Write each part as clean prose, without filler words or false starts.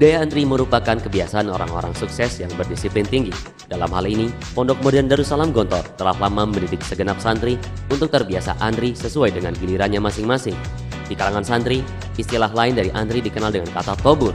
Budaya antri merupakan kebiasaan orang-orang sukses yang berdisiplin tinggi. Dalam hal ini, Pondok Modern Darussalam Gontor telah lama mendidik segenap santri untuk terbiasa antri sesuai dengan gilirannya masing-masing. Di kalangan santri, istilah lain dari antri dikenal dengan kata tobur.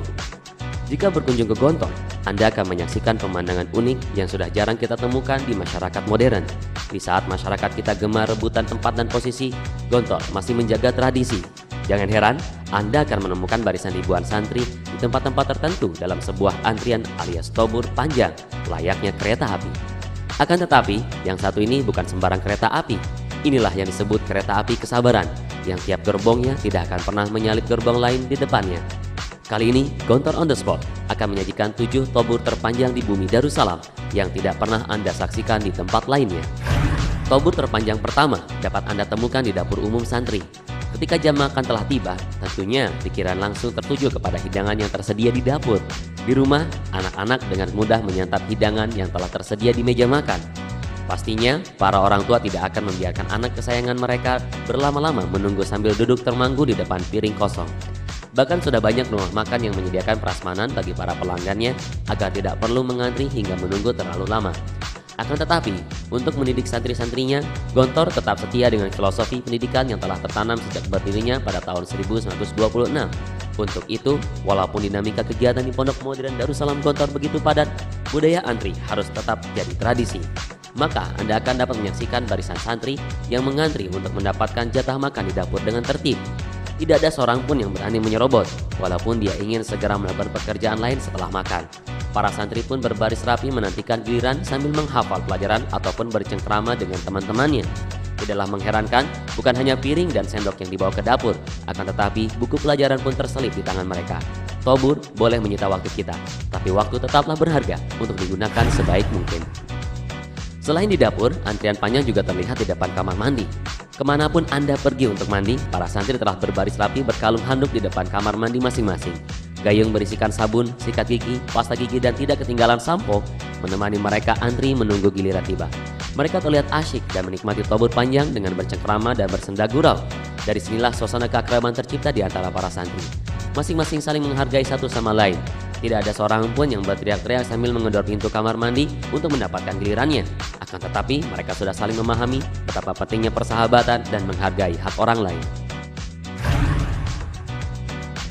Jika berkunjung ke Gontor, Anda akan menyaksikan pemandangan unik yang sudah jarang kita temukan di masyarakat modern. Di saat masyarakat kita gemar rebutan tempat dan posisi, Gontor masih menjaga tradisi. Jangan heran, Anda akan menemukan barisan ribuan santri di tempat-tempat tertentu dalam sebuah antrian alias tobur panjang, layaknya kereta api. Akan tetapi, yang satu ini bukan sembarang kereta api. Inilah yang disebut kereta api kesabaran, yang tiap gerbongnya tidak akan pernah menyalip gerbong lain di depannya. Kali ini, Gontor on the Spot akan menyajikan 7 tobur terpanjang di bumi Darussalam yang tidak pernah Anda saksikan di tempat lainnya. Tobur terpanjang pertama dapat Anda temukan di dapur umum santri. Ketika jam makan telah tiba, tentunya pikiran langsung tertuju kepada hidangan yang tersedia di dapur. Di rumah, anak-anak dengan mudah menyantap hidangan yang telah tersedia di meja makan. Pastinya, para orang tua tidak akan membiarkan anak kesayangan mereka berlama-lama menunggu sambil duduk termanggu di depan piring kosong. Bahkan sudah banyak rumah makan yang menyediakan prasmanan bagi para pelanggannya agar tidak perlu mengantri hingga menunggu terlalu lama. Akan tetapi, untuk mendidik santri-santrinya, Gontor tetap setia dengan filosofi pendidikan yang telah tertanam sejak berdirinya pada tahun 1926. Untuk itu, walaupun dinamika kegiatan di Pondok Modern Darussalam Gontor begitu padat, budaya antri harus tetap jadi tradisi. Maka Anda akan dapat menyaksikan barisan santri yang mengantri untuk mendapatkan jatah makan di dapur dengan tertib. Tidak ada seorang pun yang berani menyerobot, walaupun dia ingin segera melakukan pekerjaan lain setelah makan. Para santri pun berbaris rapi menantikan giliran sambil menghafal pelajaran ataupun bercengkrama dengan teman-temannya. Tidaklah mengherankan, bukan hanya piring dan sendok yang dibawa ke dapur, akan tetapi buku pelajaran pun terselip di tangan mereka. Tobur boleh menyita waktu kita, tapi waktu tetaplah berharga untuk digunakan sebaik mungkin. Selain di dapur, antrian panjang juga terlihat di depan kamar mandi. Kemanapun Anda pergi untuk mandi, para santri telah berbaris rapi berkalung handuk di depan kamar mandi masing-masing. Gayung berisikan sabun, sikat gigi, pasta gigi, dan tidak ketinggalan sampo menemani mereka antri menunggu giliran tiba. Mereka terlihat asyik dan menikmati tobur panjang dengan bercengkrama dan bersenda gurau. Dari sinilah suasana keakraban tercipta di antara para santri. Masing-masing saling menghargai satu sama lain. Tidak ada seorang pun yang berteriak-teriak sambil menggedor pintu kamar mandi untuk mendapatkan gilirannya. Akan tetapi, mereka sudah saling memahami betapa pentingnya persahabatan dan menghargai hak orang lain.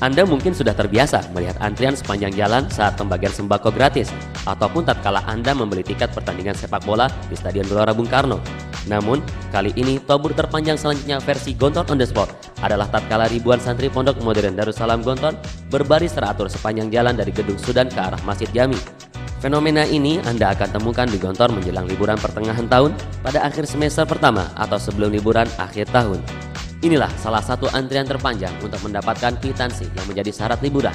Anda mungkin sudah terbiasa melihat antrian sepanjang jalan saat pembagian sembako gratis, ataupun tatkala Anda membeli tiket pertandingan sepak bola di Stadion Gelora Bung Karno. Namun, kali ini tobur terpanjang selanjutnya versi Gontor on the Spot adalah tatkala ribuan santri Pondok Modern Darussalam Gontor berbaris teratur sepanjang jalan dari Gedung Sudan ke arah Masjid Jami. Fenomena ini Anda akan temukan di Gontor menjelang liburan pertengahan tahun pada akhir semester pertama atau sebelum liburan akhir tahun. Inilah salah satu antrian terpanjang untuk mendapatkan kwitansi yang menjadi syarat liburan.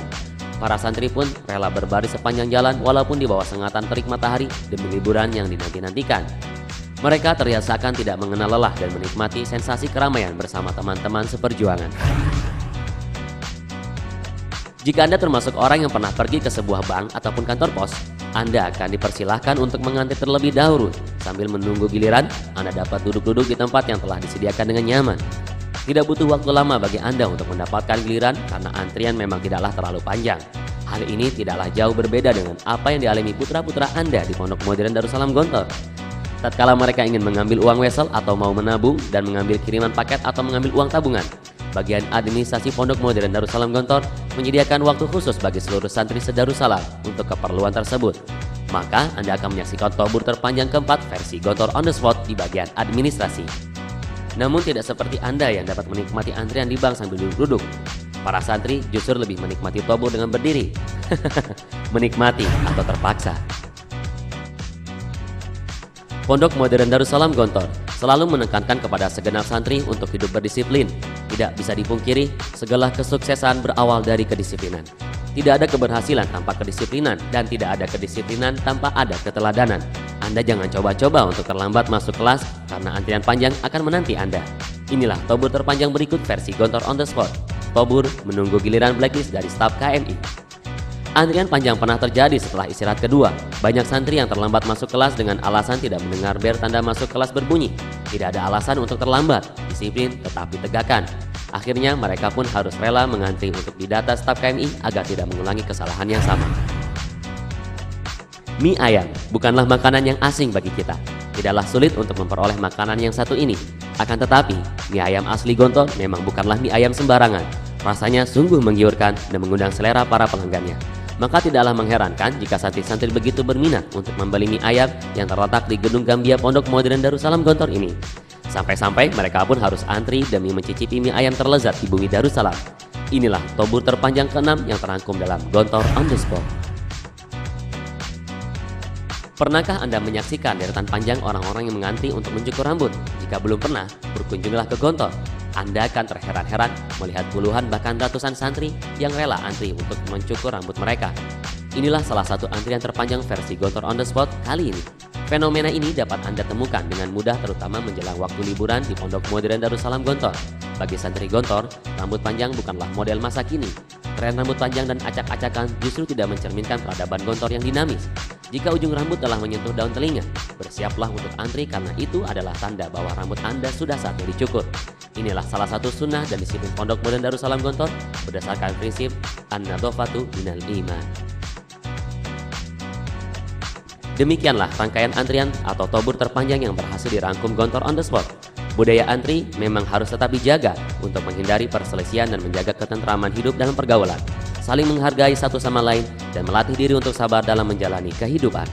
Para santri pun rela berbaris sepanjang jalan walaupun di bawah sengatan terik matahari demi liburan yang dinanti-nantikan. Mereka terbiasakan tidak mengenal lelah dan menikmati sensasi keramaian bersama teman-teman seperjuangan. Jika Anda termasuk orang yang pernah pergi ke sebuah bank ataupun kantor pos, Anda akan dipersilahkan untuk mengantri terlebih dahulu. Sambil menunggu giliran, Anda dapat duduk-duduk di tempat yang telah disediakan dengan nyaman. Tidak butuh waktu lama bagi Anda untuk mendapatkan giliran karena antrian memang tidaklah terlalu panjang. Hal ini tidaklah jauh berbeda dengan apa yang dialami putra-putra Anda di Pondok Modern Darussalam Gontor. Tatkala mereka ingin mengambil uang wesel atau mau menabung dan mengambil kiriman paket atau mengambil uang tabungan, bagian administrasi Pondok Modern Darussalam Gontor menyediakan waktu khusus bagi seluruh santri se-Darussalam untuk keperluan tersebut. Maka Anda akan menyaksikan tobur terpanjang keempat versi Gontor on the Spot di bagian administrasi. Namun tidak seperti Anda yang dapat menikmati antrian di bank sambil duduk-duduk. Para santri justru lebih menikmati tobur dengan berdiri. Menikmati atau terpaksa. Pondok Modern Darussalam Gontor selalu menekankan kepada segenap santri untuk hidup berdisiplin. Tidak bisa dipungkiri, segala kesuksesan berawal dari kedisiplinan. Tidak ada keberhasilan tanpa kedisiplinan dan tidak ada kedisiplinan tanpa ada keteladanan. Anda jangan coba-coba untuk terlambat masuk kelas karena antrian panjang akan menanti Anda. Inilah tobur terpanjang berikut versi Gontor on the Spot. Tobur menunggu giliran blacklist dari staf KMI. Antrian panjang pernah terjadi setelah istirahat kedua. Banyak santri yang terlambat masuk kelas dengan alasan tidak mendengar bel tanda masuk kelas berbunyi. Tidak ada alasan untuk terlambat, disiplin tetap ditegakkan. Akhirnya mereka pun harus rela mengantri untuk didata staf KMI agar tidak mengulangi kesalahan yang sama. Mie ayam bukanlah makanan yang asing bagi kita. Tidaklah sulit untuk memperoleh makanan yang satu ini. Akan tetapi, mie ayam asli Gontor memang bukanlah mie ayam sembarangan. Rasanya sungguh menggiurkan dan mengundang selera para pelanggannya. Maka tidaklah mengherankan jika santri-santri begitu berminat untuk membeli mie ayam yang terletak di Gedung Gambia Pondok Modern Darussalam Gontor ini. Sampai-sampai mereka pun harus antri demi mencicipi mie ayam terlezat di bumi Darussalam. Inilah tobur terpanjang ke-6 yang terangkum dalam Gontor on the Spot. Pernahkah Anda menyaksikan deretan panjang orang-orang yang mengantri untuk mencukur rambut? Jika belum pernah, berkunjunglah ke Gontor. Anda akan terheran-heran melihat puluhan bahkan ratusan santri yang rela antri untuk mencukur rambut mereka. Inilah salah satu antrian terpanjang versi Gontor on the Spot kali ini. Fenomena ini dapat Anda temukan dengan mudah terutama menjelang waktu liburan di Pondok Modern Darussalam Gontor. Bagi santri Gontor, rambut panjang bukanlah model masa kini. Tren rambut panjang dan acak-acakan justru tidak mencerminkan peradaban Gontor yang dinamis. Jika ujung rambut telah menyentuh daun telinga, bersiaplah untuk antri karena itu adalah tanda bahwa rambut Anda sudah saatnya dicukur. Inilah salah satu sunnah dan disiplin Pondok Modern Darussalam Gontor berdasarkan prinsip an-nadhafatu minal iman. Demikianlah rangkaian antrian atau tobur terpanjang yang berhasil dirangkum Gontor on the Spot. Budaya antri memang harus tetap dijaga untuk menghindari perselisihan dan menjaga ketentraman hidup dalam pergaulan. Saling menghargai satu sama lain dan melatih diri untuk sabar dalam menjalani kehidupan.